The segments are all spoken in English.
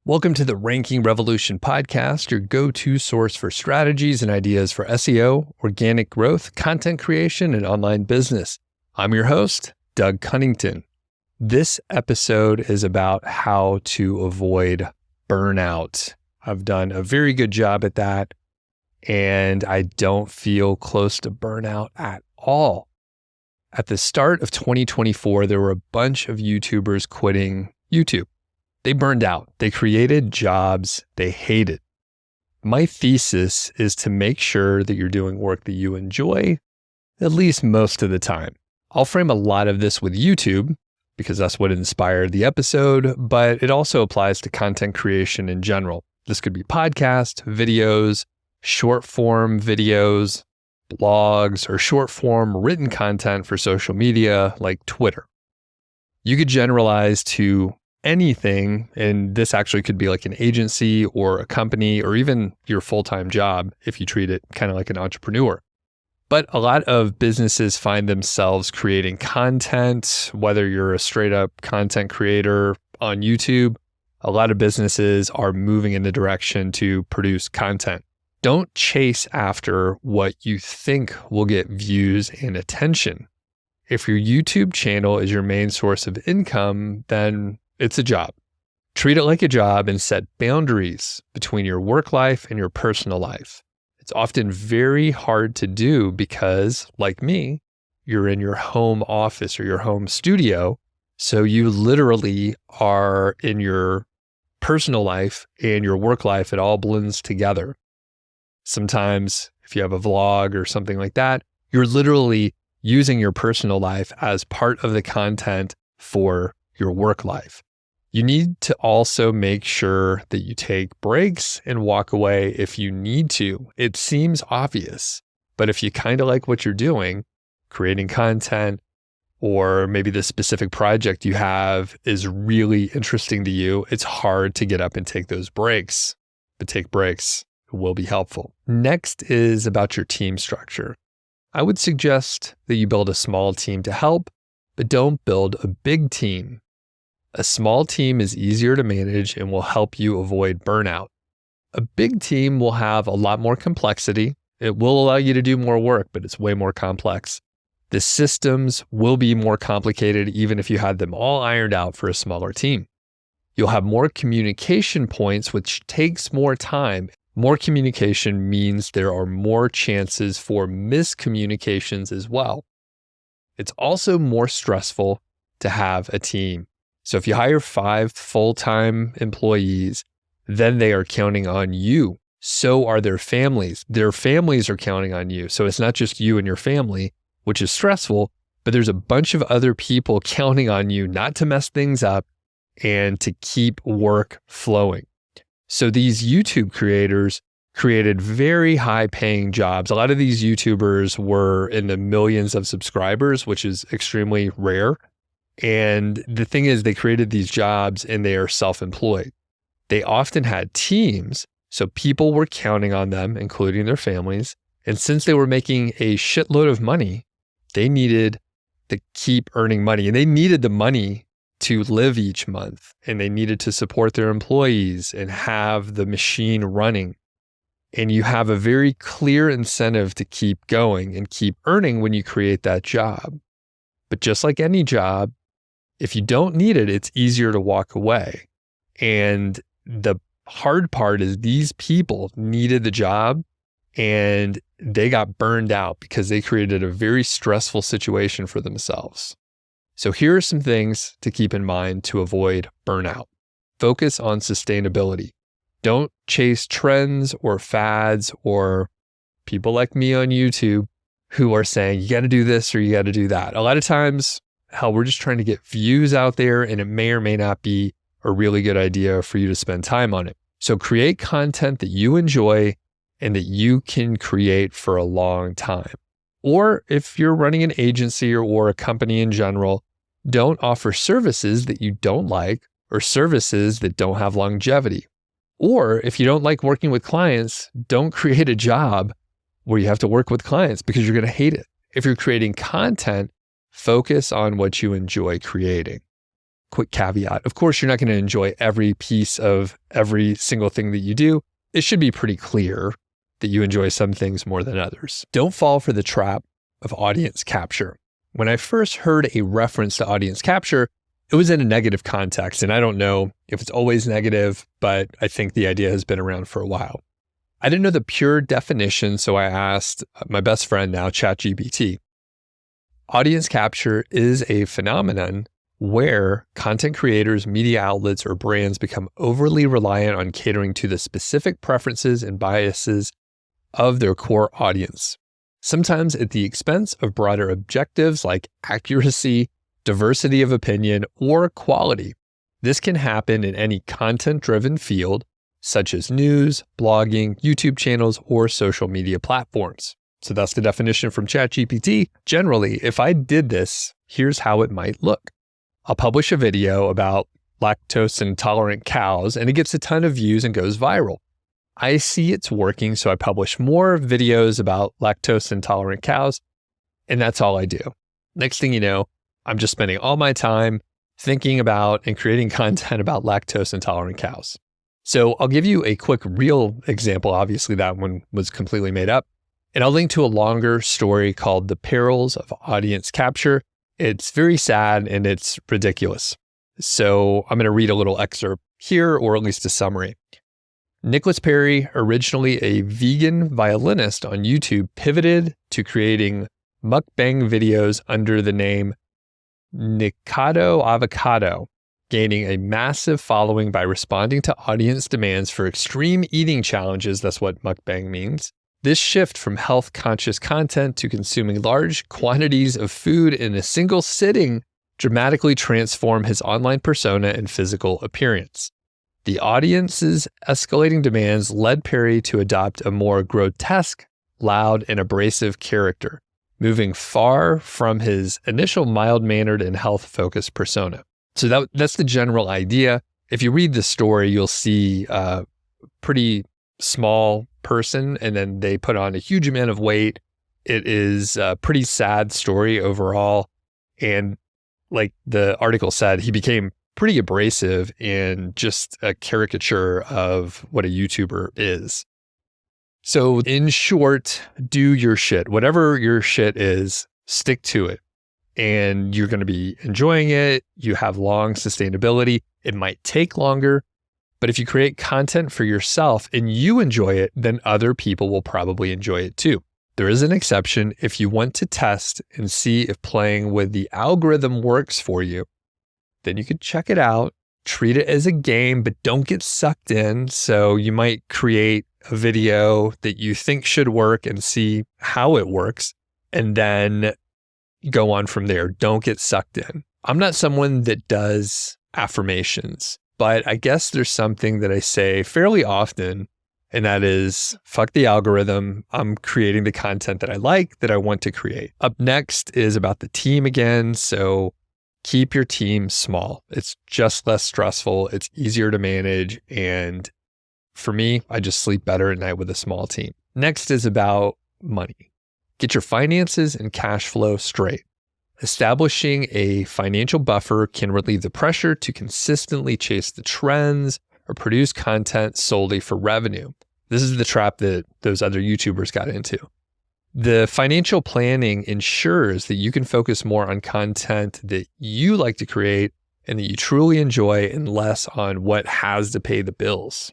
Welcome to the Ranking Revolution podcast, your go-to source for strategies and ideas for SEO, organic growth, content creation, and online business. I'm your host, Doug Cunnington. This episode is about how to avoid burnout. I've done a very good job at that, and I don't feel close to burnout at all. At the start of 2024, there were a bunch of YouTubers quitting YouTube. They burned out. They created jobs they hated. My thesis is to make sure that you're doing work that you enjoy, at least most of the time. I'll frame a lot of this with YouTube because that's what inspired the episode, but it also applies to content creation in general. This could be podcasts, videos, short form videos, blogs, or short form written content for social media like Twitter. You could generalize to anything, and this actually could be like an agency or a company or even your full-time job if you treat it kind of like an entrepreneur. But a lot of businesses find themselves creating content, whether you're a straight up content creator on YouTube. A lot of businesses are moving in the direction to produce content. Don't chase after what you think will get views and attention. If your YouTube channel is your main source of income, then it's a job. Treat it like a job and set boundaries between your work life and your personal life. It's often very hard to do because, like me, you're in your home office or your home studio. So you literally are in your personal life and your work life. It all blends together. Sometimes if you have a vlog or something like that, you're literally using your personal life as part of the content for your work life. You need to also make sure that you take breaks and walk away if you need to. It seems obvious, but if you kind of like what you're doing, creating content, or maybe the specific project you have is really interesting to you, it's hard to get up and take those breaks. But take breaks will be helpful. Next is about your team structure. I would suggest that you build a small team to help, but don't build a big team. A small team is easier to manage and will help you avoid burnout. A big team will have a lot more complexity. It will allow you to do more work, but it's way more complex. The systems will be more complicated even if you had them all ironed out for a smaller team. You'll have more communication points, which takes more time. More communication means there are more chances for miscommunications as well. It's also more stressful to have a team. So if you hire 5 full-time employees, then they are counting on you. So are their families. Their families are counting on you. So it's not just you and your family, which is stressful, but there's a bunch of other people counting on you not to mess things up and to keep work flowing. So these YouTube creators created very high-paying jobs. A lot of these YouTubers were in the millions of subscribers, which is extremely rare. And the thing is, they created these jobs and they are self-employed. They often had teams, so people were counting on them, including their families. And since they were making a shitload of money, they needed to keep earning money. And they needed the money to live each month. And they needed to support their employees and have the machine running. And you have a very clear incentive to keep going and keep earning when you create that job. But just like any job, if you don't need it, it's easier to walk away. And the hard part is these people needed the job and they got burned out because they created a very stressful situation for themselves. So here are some things to keep in mind to avoid burnout. Focus on sustainability. Don't chase trends or fads or people like me on YouTube who are saying, you got to do this or you got to do that. A lot of times, we're just trying to get views out there and it may or may not be a really good idea for you to spend time on it. So create content that you enjoy and that you can create for a long time. Or if you're running an agency or a company in general, don't offer services that you don't like or services that don't have longevity. Or if you don't like working with clients, don't create a job where you have to work with clients because you're going to hate it. If you're creating content, focus on what you enjoy creating. quick caveat. Of course, you're not going to enjoy every piece of every single thing that you do. It should be pretty clear that you enjoy some things more than others. Don't fall for the trap of audience capture. When I first heard a reference to audience capture, it was in a negative context, and I don't know if it's always negative, but I think the idea has been around for a while. I didn't know the pure definition, so I asked my best friend now, ChatGPT. Audience capture is a phenomenon where content creators, media outlets, or brands become overly reliant on catering to the specific preferences and biases of their core audience, sometimes at the expense of broader objectives like accuracy, diversity of opinion, or quality. This can happen in any content-driven field, such as news, blogging, YouTube channels, or social media platforms. So that's the definition from ChatGPT. Generally, if I did this, here's how it might look. I'll publish a video about lactose intolerant cows, and it gets a ton of views and goes viral. I see it's working, so I publish more videos about lactose intolerant cows, and that's all I do. Next thing you know, I'm just spending all my time thinking about and creating content about lactose intolerant cows. So I'll give you a quick real example. Obviously, that one was completely made up. And I'll link to a longer story called The Perils of Audience Capture. It's very sad and it's ridiculous. So I'm going to read a little excerpt here, or at least a summary. Nicholas Perry, originally a vegan violinist on YouTube, pivoted to creating mukbang videos under the name Nikado Avocado, gaining a massive following by responding to audience demands for extreme eating challenges. That's what mukbang means. This shift from health-conscious content to consuming large quantities of food in a single sitting dramatically transformed his online persona and physical appearance. The audience's escalating demands led Perry to adopt a more grotesque, loud, and abrasive character, moving far from his initial mild-mannered and health-focused persona. So that's the general idea. If you read the story, you'll see a pretty small person, and then they put on a huge amount of weight. It is a pretty sad story overall. And like the article said, he became pretty abrasive and just a caricature of what a YouTuber is. So in short, do your shit. Whatever your shit is, stick to it. And you're going to be enjoying it. You have long sustainability. It might take longer, but if you create content for yourself and you enjoy it, then other people will probably enjoy it too. There is an exception. If you want to test and see if playing with the algorithm works for you, then you could check it out, treat it as a game, but don't get sucked in. So you might create a video that you think should work and see how it works, and then go on from there. Don't get sucked in. I'm not someone that does affirmations, but I guess there's something that I say fairly often, and that is, fuck the algorithm. I'm creating the content that I like, that I want to create. Up next is about the team again. So keep your team small. It's just less stressful. It's easier to manage. And for me, I just sleep better at night with a small team. Next is about money. Get your finances and cash flow straight. Establishing a financial buffer can relieve the pressure to consistently chase the trends or produce content solely for revenue. This is the trap that those other YouTubers got into. The financial planning ensures that you can focus more on content that you like to create and that you truly enjoy, and less on what has to pay the bills.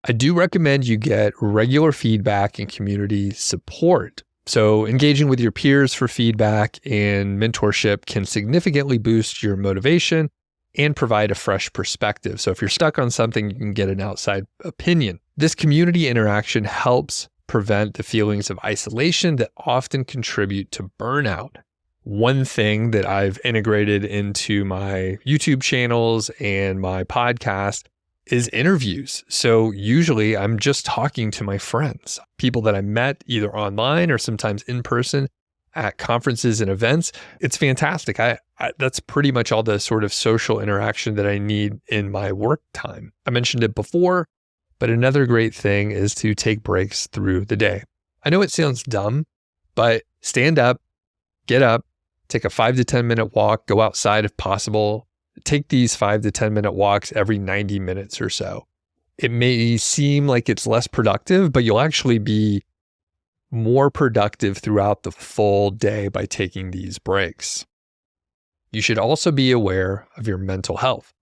I do recommend you get regular feedback and community support. So engaging with your peers for feedback and mentorship can significantly boost your motivation and provide a fresh perspective. So if you're stuck on something, you can get an outside opinion. This community interaction helps prevent the feelings of isolation that often contribute to burnout. One thing that I've integrated into my YouTube channels and my podcast is interviews. So usually I'm just talking to my friends, people that I met either online or sometimes in person at conferences and events. It's fantastic. That's pretty much all the sort of social interaction that I need in my work time. I mentioned it before, but another great thing is to take breaks through the day. I know it sounds dumb, but stand up, get up, take a 5 to 10 minute walk, go outside if possible, take these 5 to 10 minute walks every 90 minutes or so. It may seem like it's less productive, but you'll actually be more productive throughout the full day by taking these breaks. You should also be aware of your mental health.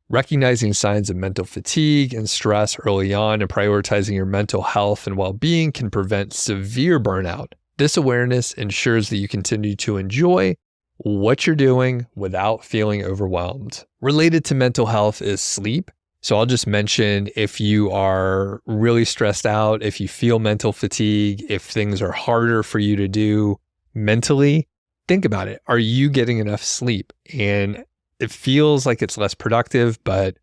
Recognizing signs of mental fatigue and stress early on and prioritizing your mental health and well-being can prevent severe burnout. This awareness ensures that you continue to enjoy what you're doing without feeling overwhelmed. Related to mental health is sleep. So I'll just mention, if you are really stressed out, if you feel mental fatigue, if things are harder for you to do mentally, think about it. Are you getting enough sleep? And it feels like it's less productive, but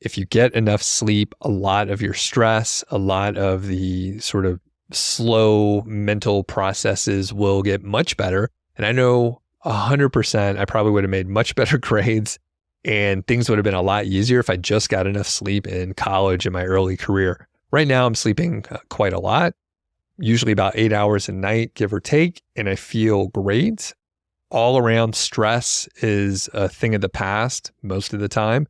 if you get enough sleep, a lot of your stress, a lot of the sort of slow mental processes will get much better. And I know 100%, I probably would have made much better grades and things would have been a lot easier if I just got enough sleep in college in my early career. Right now, I'm sleeping quite a lot, usually about 8 hours a night, give or take, and I feel great. All around stress is a thing of the past most of the time.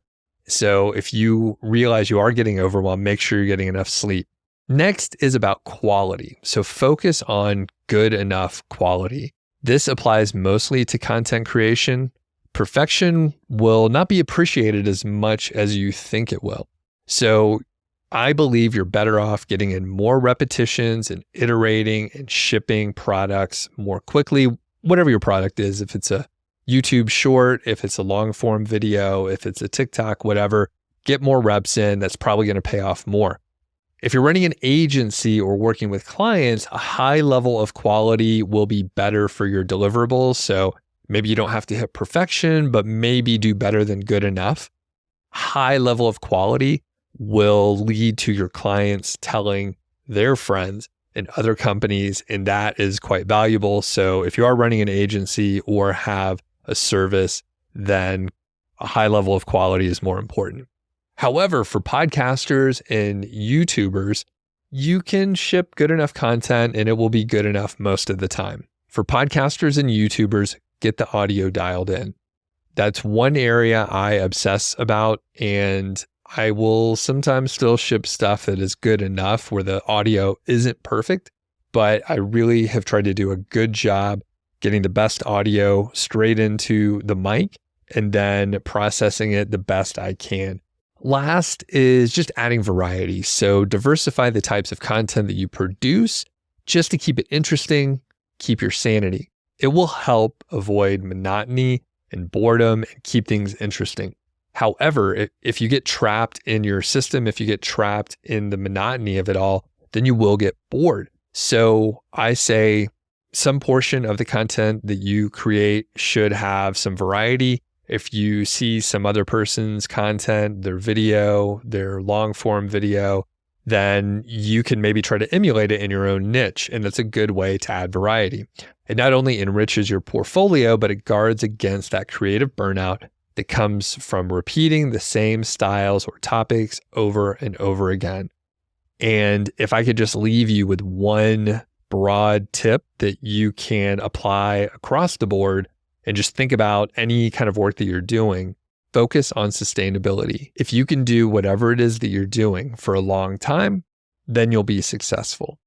So if you realize you are getting overwhelmed, make sure you're getting enough sleep. Next is about quality. So focus on good enough quality. This applies mostly to content creation. Perfection will not be appreciated as much as you think it will. So I believe you're better off getting in more repetitions and iterating and shipping products more quickly, whatever your product is. If it's a YouTube short, if it's a long form video, if it's a TikTok, whatever, get more reps in. That's probably going to pay off more. If you're running an agency or working with clients, a high level of quality will be better for your deliverables. So maybe you don't have to hit perfection, but maybe do better than good enough. High level of quality will lead to your clients telling their friends and other companies, and that is quite valuable. So if you are running an agency or have a service, then a high level of quality is more important. However, for podcasters and YouTubers, you can ship good enough content and it will be good enough most of the time. For podcasters and YouTubers, get the audio dialed in. That's one area I obsess about, and I will sometimes still ship stuff that is good enough where the audio isn't perfect, but I really have tried to do a good job getting the best audio straight into the mic and then processing it the best I can. Last is just adding variety. So diversify the types of content that you produce just to keep it interesting, keep your sanity. It will help avoid monotony and boredom and keep things interesting. However, if you get trapped in your system, if you get trapped in the monotony of it all, then you will get bored. So I say some portion of the content that you create should have some variety. If you see some other person's content, their video, their long form video, then you can maybe try to emulate it in your own niche. And that's a good way to add variety. It not only enriches your portfolio, but it guards against that creative burnout that comes from repeating the same styles or topics over and over again. And if I could just leave you with one broad tip that you can apply across the board and just think about any kind of work that you're doing, focus on sustainability. If you can do whatever it is that you're doing for a long time, then you'll be successful.